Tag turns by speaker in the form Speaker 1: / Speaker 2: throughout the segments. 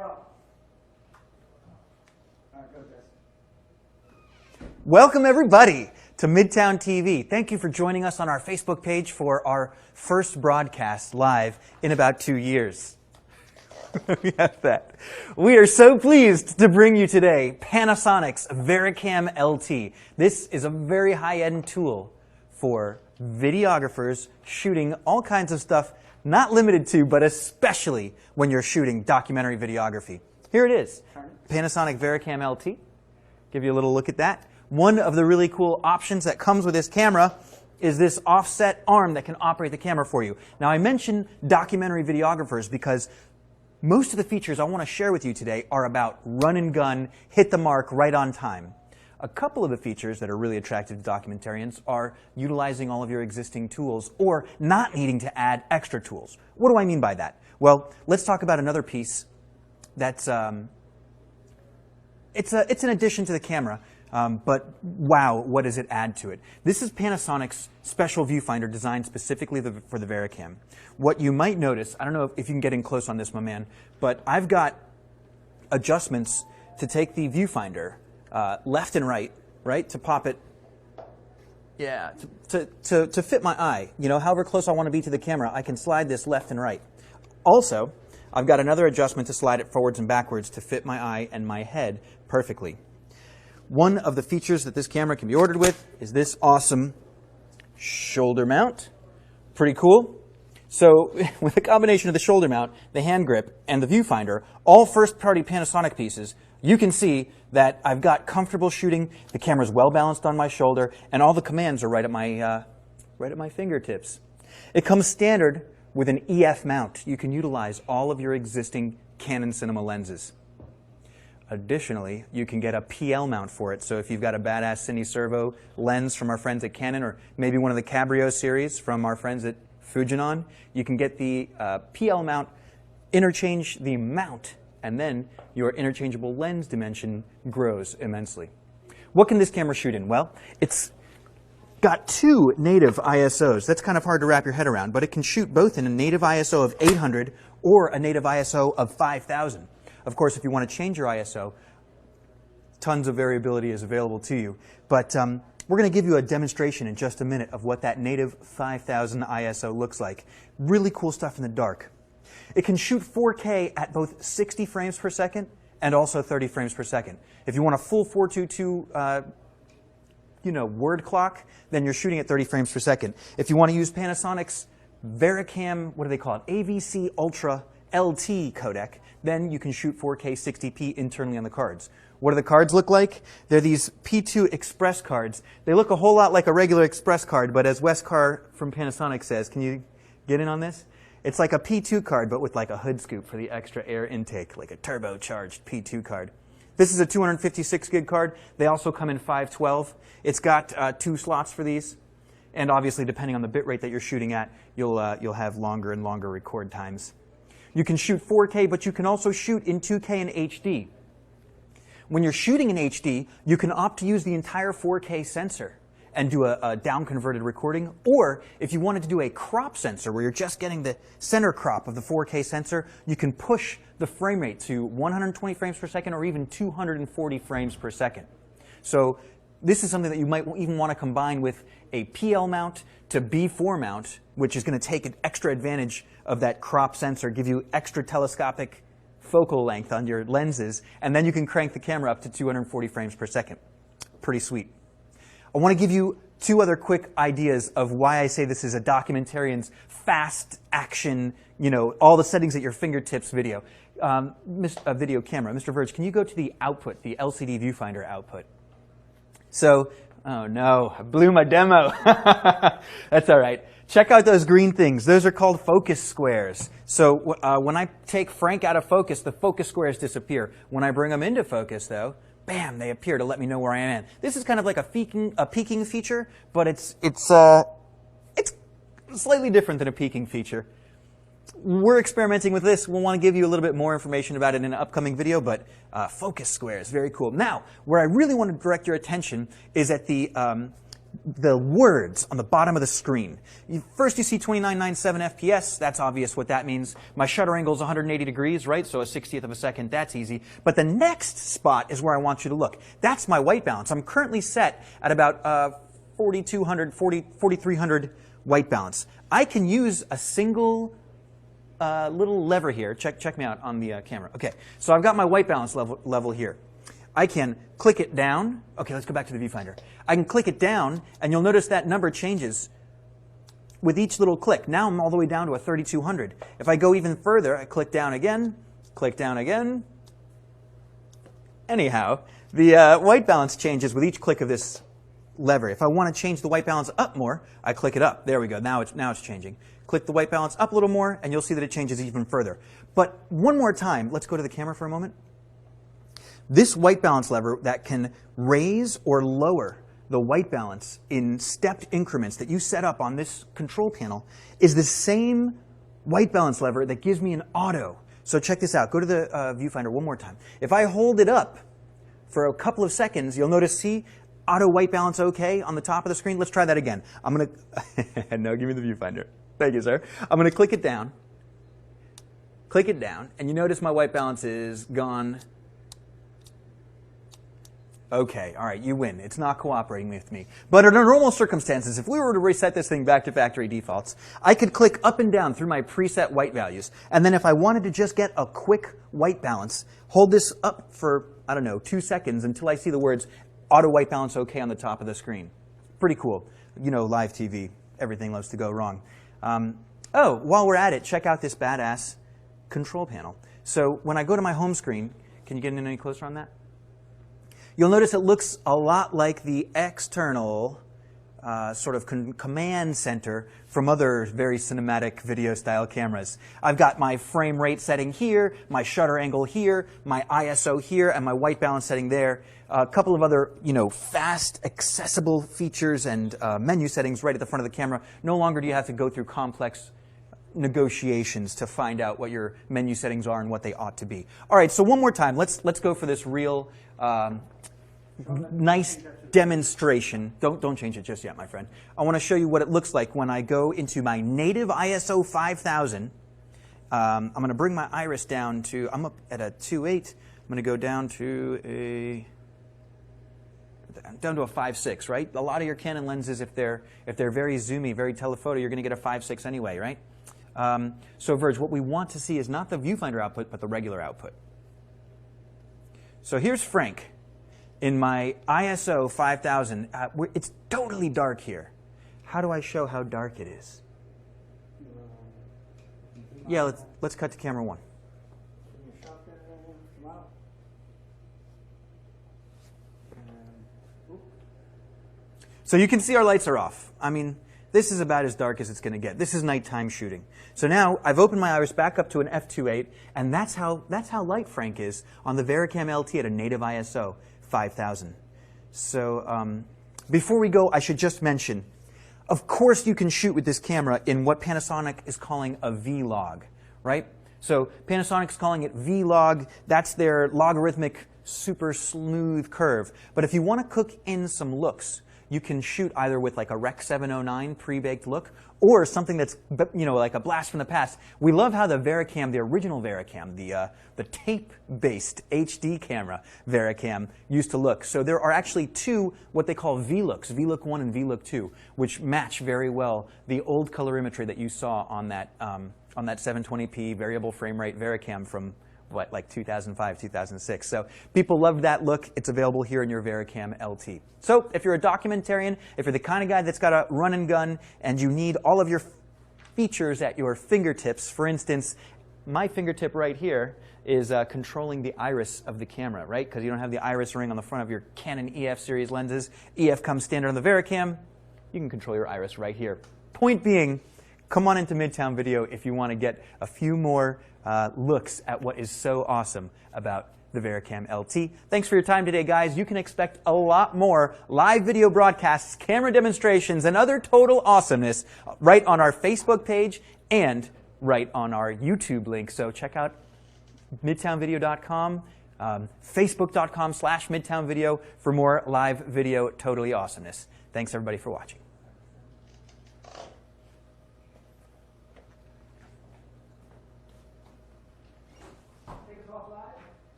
Speaker 1: we're up. All right, go, Chris.
Speaker 2: Welcome, everybody, to Midtown TV. Thank you for joining us on our Facebook page for our first broadcast live in about 2 years. We have that. We are so pleased to bring you today Panasonic's Varicam LT. This is a very high-end tool for videographers shooting all kinds of stuff, not limited to, but especially when you're shooting documentary videography. Here it is, Panasonic Varicam LT. Give you a little look at that. One of the really cool options that comes with this camera is this offset arm that can operate the camera for you. Now, I mention documentary videographers because most of the features I want to share with you today are about run and gun, hit the mark right on time. A couple of the features that are really attractive to documentarians are utilizing all of your existing tools or not needing to add extra tools. What do I mean by that? Well, let's talk about another piece that's it's an addition to the camera, but wow, what does it add to it? This is Panasonic's special viewfinder designed specifically for the Varicam. What you might notice, I don't know if you can get in close on this, my man, but I've got adjustments to take the viewfinder left and right, to pop it, yeah, to fit my eye. You know, however close I want to be to the camera, I can slide this left and right. Also, I've got another adjustment to slide it forwards and backwards to fit my eye and my head perfectly. One of the features that this camera can be ordered with is this awesome shoulder mount. Pretty cool. So with a combination of the shoulder mount, the hand grip, and the viewfinder, all first-party Panasonic pieces, you can see that I've got comfortable shooting, the camera's well balanced on my shoulder, and all the commands are right at my fingertips. It comes standard with an EF mount. You can utilize all of your existing Canon cinema lenses. Additionally, you can get a PL mount for it. So if you've got a badass Cine Servo lens from our friends at Canon, or maybe one of the Cabrio series from our friends at Fujinon, you can get the PL mount, interchange the mount, and then your interchangeable lens dimension grows immensely. What can this camera shoot in? Well, it's got two native ISOs. That's kind of hard to wrap your head around, but it can shoot both in a native ISO of 800 or a native ISO of 5000. Of course, if you want to change your ISO, tons of variability is available to you. But we're going to give you a demonstration in just a minute of what that native 5000 ISO looks like. Really cool stuff in the dark. It can shoot 4K at both 60 frames per second and also 30 frames per second. If you want a full 422 word clock, then you're shooting at 30 frames per second. If you want to use Panasonic's Varicam, what do they call it, AVC Ultra LT codec, then you can shoot 4K 60p internally on the cards. What do the cards look like? They're these P2 Express cards. They look a whole lot like a regular Express card, but as Wes Carr from Panasonic says, can you get in on this? It's like a P2 card, but with like a hood scoop for the extra air intake, like a turbocharged P2 card. This is a 256 gig card. They also come in 512. It's got 2 slots for these. And obviously, depending on the bit rate that you're shooting at, you'll have longer and longer record times. You can shoot 4K, but you can also shoot in 2K and HD. When you're shooting in HD, you can opt to use the entire 4K sensor and do a down-converted recording. Or if you wanted to do a crop sensor, where you're just getting the center crop of the 4K sensor, you can push the frame rate to 120 frames per second or even 240 frames per second. So this is something that you might even want to combine with a PL mount to B4 mount, which is going to take an extra advantage of that crop sensor, give you extra telescopic focal length on your lenses, and then you can crank the camera up to 240 frames per second. Pretty sweet. I want to give you 2 other quick ideas of why I say this is a documentarian's fast action, all the settings at your fingertips video. Video camera. Mr. Verge, can you go to the output, the LCD viewfinder output? So, oh no, I blew my demo. That's all right. Check out those green things. Those are called focus squares. So when I take Frank out of focus, the focus squares disappear. When I bring them into focus, though, bam, they appear to let me know where I am. This is kind of like a peaking feature, but it's slightly different than a peaking feature. We're experimenting with this. We'll want to give you a little bit more information about it in an upcoming video, but focus squares, very cool. Now, where I really want to direct your attention is at the the words on the bottom of the screen. First you see 2997 FPS, that's obvious what that means. My shutter angle is 180 degrees, right? So a 60th of a second, that's easy. But the next spot is where I want you to look. That's my white balance. I'm currently set at about 4300 white balance. I can use a single little lever here. Check me out on the camera. Okay, so I've got my white balance level here. I can click it down. Okay, let's go back to the viewfinder. I can click it down, and you'll notice that number changes with each little click. Now I'm all the way down to a 3200. If I go even further, I click down again, click down again. Anyhow, the white balance changes with each click of this lever. If I want to change the white balance up more, I click it up. There we go. Now it's changing. Click the white balance up a little more, and you'll see that it changes even further. But one more time, let's go to the camera for a moment. This white balance lever that can raise or lower the white balance in stepped increments that you set up on this control panel is the same white balance lever that gives me an auto. So check this out. Go to the viewfinder one more time. If I hold it up for a couple of seconds, you'll notice, see, auto white balance OK on the top of the screen. Let's try that again. I'm going to, no, give me the viewfinder. Thank you, sir. I'm going to click it down, and you notice my white balance is gone. Okay, all right, you win. It's not cooperating with me. But under normal circumstances, if we were to reset this thing back to factory defaults, I could click up and down through my preset white values. And then if I wanted to just get a quick white balance, hold this up for, I don't know, 2 seconds until I see the words auto white balance OK on the top of the screen. Pretty cool. You know, live TV, everything loves to go wrong. Oh, while we're at it, check out this badass control panel. So when I go to my home screen, can you get in any closer on that? You'll notice it looks a lot like the external sort of command center from other very cinematic video style cameras. I've got my frame rate setting here, my shutter angle here, my ISO here, and my white balance setting there. A couple of other, fast, accessible features and menu settings right at the front of the camera. No longer do you have to go through complex negotiations to find out what your menu settings are and what they ought to be. All right, so one more time. Let's go for this real nice demonstration. Don't change it just yet, my friend. I want to show you what it looks like when I go into my native ISO 5000. I'm going to bring my iris down to, I'm up at a 2.8. I'm going to go down to a 5.6, right? A lot of your Canon lenses, if they're very zoomy, very telephoto, you're going to get a 5.6 anyway, right? So Verge, what we want to see is not the viewfinder output, but the regular output. So here's Frank in my ISO 5000. It's totally dark here. How do I show how dark it is? Yeah, let's cut to camera 1. So you can see our lights are off. I mean, this is about as dark as it's going to get. This is nighttime shooting. So now I've opened my iris back up to an f2.8, and that's how light Frank is on the Varicam LT at a native ISO 5000. So before we go, I should just mention, of course you can shoot with this camera in what Panasonic is calling a V-log, right? So Panasonic's calling it V-log. That's their logarithmic, super smooth curve. But if you want to cook in some looks, you can shoot either with like a Rec 709 pre-baked look or something that's, like a blast from the past. We love how the Varicam, the original Varicam, the tape-based HD camera Varicam used to look. So there are actually two what they call V-looks, V-look 1 and V-look 2, which match very well the old colorimetry that you saw on that 720p variable frame rate Varicam from like 2005, 2006. So people loved that look. It's available here in your Varicam LT. So if you're a documentarian, if you're the kind of guy that's got a run and gun and you need all of your features at your fingertips, for instance, my fingertip right here is controlling the iris of the camera, right? Because you don't have the iris ring on the front of your Canon EF series lenses. EF comes standard on the Varicam. You can control your iris right here. Point being, come on into Midtown Video if you want to get a few more looks at what is so awesome about the Varicam LT. Thanks for your time today, guys. You can expect a lot more live video broadcasts, camera demonstrations, and other total awesomeness right on our Facebook page and right on our YouTube link. So check out midtownvideo.com, facebook.com/midtownvideo for more live video totally awesomeness. Thanks, everybody, for watching.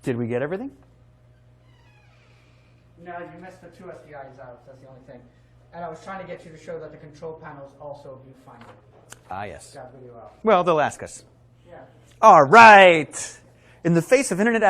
Speaker 2: Did we get everything?
Speaker 1: No, you missed the two SDIs out. That's the only thing. And I was trying to get you to show that the control panel is also viewfinder.
Speaker 2: Ah, yes.
Speaker 1: Got video out.
Speaker 2: Well, they'll ask us.
Speaker 1: Yeah.
Speaker 2: All right. In the face of internet